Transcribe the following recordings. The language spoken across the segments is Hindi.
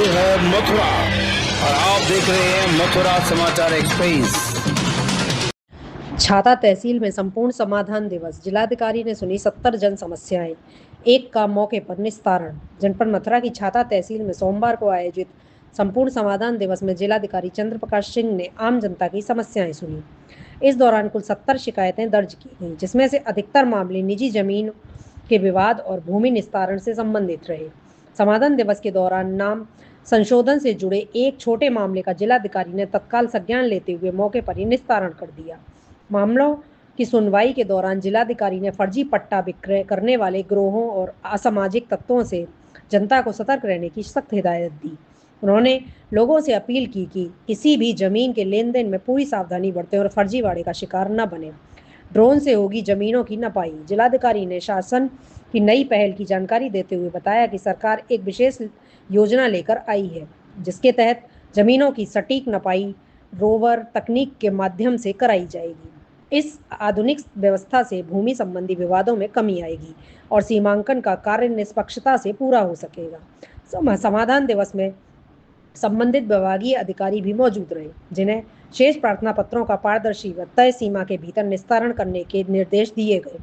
है मथुरा और आप देख रहे हैं मथुरा समाचार एक्सप्रेस। छाता तहसील में संपूर्ण समाधान दिवस, जिलाधिकारी ने सुनी 70 जन समस्याएं, एक का मौके पर निस्तारण। जनपद मथुरा की छाता तहसील में सोमवार को आयोजित संपूर्ण समाधान दिवस में जिलाधिकारी चंद्र प्रकाश सिंह ने आम जनता की समस्याएं सुनी। इस दौरान कुल 70 शिकायतें दर्ज की गईं, जिसमें से अधिकतर मामले निजी जमीन के विवाद और भूमि निस्तारण से संबंधित रहे। समाधान दिवस के दौरान नाम संशोधन से जुड़े एक छोटे मामले का जिलाधिकारी ने तत्काल संज्ञान लेते हुए मौके पर ही निस्तारण कर दिया। मामलों की सुनवाई के दौरान जिलाधिकारी ने फर्जी पट्टा विक्रय करने वाले गिरोहों और असामाजिक तत्वों से जनता को सतर्क रहने की सख्त हिदायत दी। उन्होंने लोगों से अपील की कि किसी भी जमीन के लेन देन में पूरी सावधानी बरतें और फर्जीवाड़े का शिकार न बने। ड्रोन से होगी जमीनों की नपाई। जिलाधिकारी ने शासन की नई पहल की जानकारी देते हुए बताया कि सरकार एक विशेष योजना लेकर आई है, जिसके तहत जमीनों की सटीक नपाई रोवर तकनीक के माध्यम से कराई जाएगी। इस आधुनिक व्यवस्था से भूमि संबंधी विवादों में कमी आएगी और सीमांकन का कार्य निष्पक्षता से पूरा हो सकेगा। समाधान दिवस में संबंधित विभागीय अधिकारी भी मौजूद रहे, जिन्हें शेष प्रार्थना पत्रों का पारदर्शी व तय सीमा के भीतर निस्तारण करने के निर्देश दिए गए।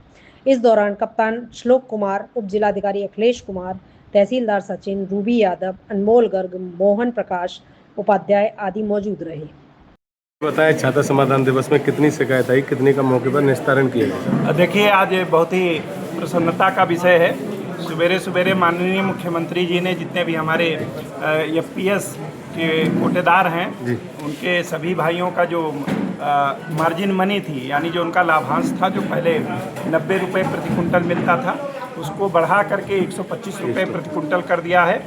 इस दौरान कप्तान श्लोक कुमार, उप जिलाधिकारी अखिलेश कुमार, तहसीलदार सचिन, रूबी यादव, अनमोल गर्ग, मोहन प्रकाश उपाध्याय आदि मौजूद रहे। बताएं, छाता समाधान दिवस में कितनी शिकायत आई, कितनी का मौके पर निस्तारण किया गया? देखिए, आज बहुत ही प्रसन्नता का विषय है। सवेरे सवेरे माननीय मुख्यमंत्री जी ने जितने भी हमारे एफपीएस के कोटेदार हैं उनके सभी भाइयों का जो मार्जिन मनी थी, यानी जो उनका लाभांश था, जो पहले 90 रुपये प्रति कुंटल मिलता था, उसको बढ़ा करके 125 रुपये प्रति कुंटल कर दिया है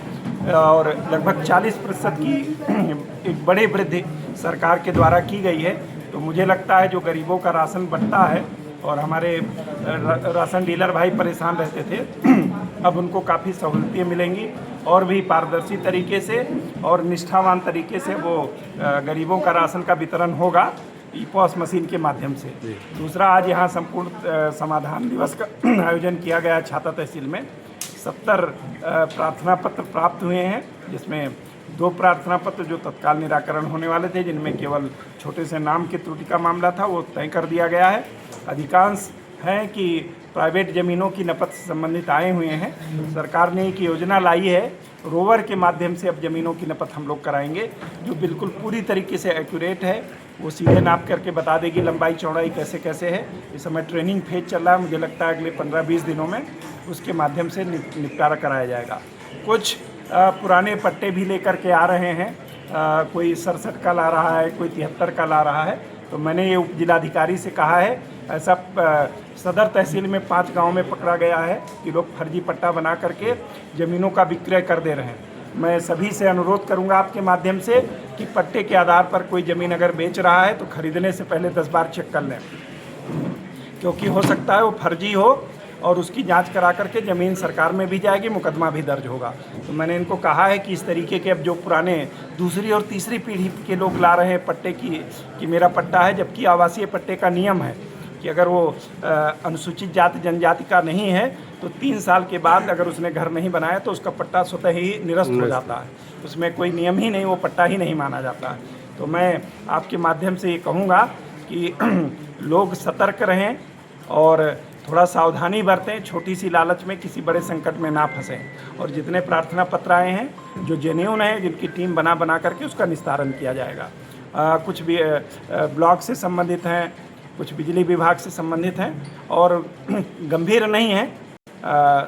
और लगभग 40% की एक बड़ी वृद्धि सरकार के द्वारा की गई है। तो मुझे लगता है जो गरीबों का राशन बंटता है और हमारे राशन डीलर भाई परेशान रहते थे, अब उनको काफ़ी सहूलतें मिलेंगी और भी पारदर्शी तरीके से और निष्ठावान तरीके से वो गरीबों का राशन का वितरण होगा ई-पॉस मशीन के माध्यम से। दूसरा, आज यहाँ संपूर्ण समाधान दिवस का आयोजन किया गया छाता तहसील में। 70 प्रार्थना पत्र प्राप्त हुए हैं, जिसमें 2 प्रार्थना पत्र जो तत्काल निराकरण होने वाले थे, जिनमें केवल छोटे से नाम की त्रुटि का मामला था, वो तय कर दिया गया है। अधिकांश हैं कि प्राइवेट ज़मीनों की नपत से संबंधित आए हुए हैं। सरकार ने एक योजना लाई है, रोवर के माध्यम से अब ज़मीनों की नपत हम लोग कराएंगे, जो बिल्कुल पूरी तरीके से एक्यूरेट है। वो सीधे नाप करके बता देगी लंबाई चौड़ाई कैसे कैसे है। इस समय ट्रेनिंग फेज चल रहा है, मुझे लगता है अगले 15-20 दिनों में उसके माध्यम से निपटारा कराया जाएगा। कुछ पुराने पट्टे भी लेकर के आ रहे हैं, कोई 67 का ला रहा है, कोई 73 का ला रहा है। तो मैंने ये उप जिलाधिकारी से कहा है, ऐसा सदर तहसील में 5 गांव में पकड़ा गया है कि लोग फर्जी पट्टा बना करके ज़मीनों का विक्रय कर दे रहे हैं। मैं सभी से अनुरोध करूंगा आपके माध्यम से कि पट्टे के आधार पर कोई ज़मीन अगर बेच रहा है तो खरीदने से पहले 10 बार चेक कर लें, क्योंकि हो सकता है वो फर्जी हो और उसकी जांच करा करके ज़मीन सरकार में भी जाएगी, मुकदमा भी दर्ज होगा। तो मैंने इनको कहा है कि इस तरीके के अब जो पुराने दूसरी और तीसरी पीढ़ी के लोग ला रहे हैं पट्टे कि मेरा पट्टा है, जबकि आवासीय पट्टे का नियम है कि अगर वो अनुसूचित जाति जनजाति का नहीं है तो 3 साल के बाद अगर उसने घर नहीं बनाया तो उसका पट्टा स्वतः ही निरस्त हो जाता है। उसमें कोई नियम ही नहीं, वो पट्टा ही नहीं माना जाता है। तो मैं आपके माध्यम से ये कहूँगा कि लोग सतर्क रहें और थोड़ा सावधानी बरतें, छोटी सी लालच में किसी बड़े संकट में ना फंसें। और जितने प्रार्थना पत्र आए हैं जो जेन्युइन हैं, जिनकी टीम बना करके उसका निस्तारण किया जाएगा। कुछ भी ब्लॉक से संबंधित हैं, कुछ बिजली विभाग से संबंधित हैं और गंभीर नहीं हैं।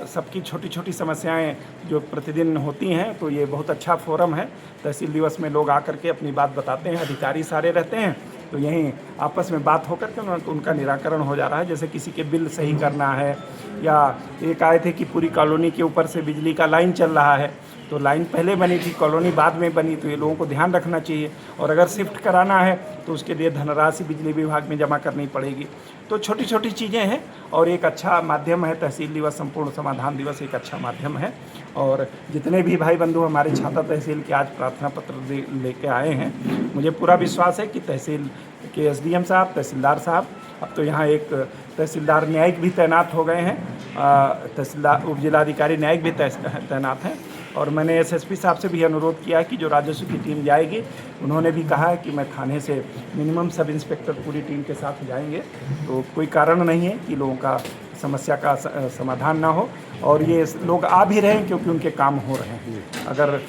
सबकी छोटी छोटी समस्याएं जो प्रतिदिन होती हैं। तो ये बहुत अच्छा फोरम है। तहसील दिवस में लोग आकर के अपनी बात बताते हैं, अधिकारी सारे रहते हैं, तो यहीं आपस में बात होकर के उनका निराकरण हो जा रहा है। जैसे किसी के बिल सही करना है, या एक आए थे कि पूरी कॉलोनी के ऊपर से बिजली का लाइन चल रहा है, तो लाइन पहले बनी थी, कॉलोनी बाद में बनी, तो ये लोगों को ध्यान रखना चाहिए। और अगर शिफ्ट कराना है तो उसके लिए धनराशि बिजली विभाग में जमा करनी पड़ेगी। तो छोटी छोटी चीज़ें हैं और एक अच्छा माध्यम है तहसील दिवस, संपूर्ण समाधान दिवस एक अच्छा माध्यम है। और जितने भी भाई बंधु हमारे छाता तहसील के आज प्रार्थना पत्र लेके आए हैं, मुझे पूरा विश्वास है कि तहसील के एसडीएम साहब, तहसीलदार साहब, अब तो यहाँ एक तहसीलदार न्यायिक भी तैनात हो गए हैं, तहसीलदार उप जिलाधिकारी न्यायिक भी तैनात हैं, और मैंने एसएसपी साहब से भी अनुरोध किया है कि जो राजस्व की टीम जाएगी, उन्होंने भी कहा है कि मैं थाने से मिनिमम सब इंस्पेक्टर पूरी टीम के साथ जाएंगे। तो कोई कारण नहीं है कि लोगों का समस्या का समाधान ना हो, और ये लोग आ भी रहे हैं क्योंकि उनके काम हो रहे हैं। अगर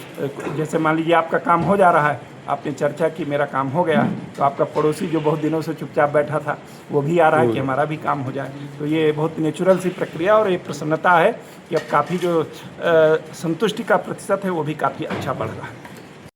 जैसे मान लीजिए आपका काम हो जा रहा है, आपने चर्चा की मेरा काम हो गया, तो आपका पड़ोसी जो बहुत दिनों से चुपचाप बैठा था वो भी आ रहा है कि हमारा भी काम हो जाए। तो ये बहुत नेचुरल सी प्रक्रिया और ये प्रसन्नता है कि अब काफ़ी जो संतुष्टि का प्रतिशत है वो भी काफ़ी अच्छा बढ़ रहा है।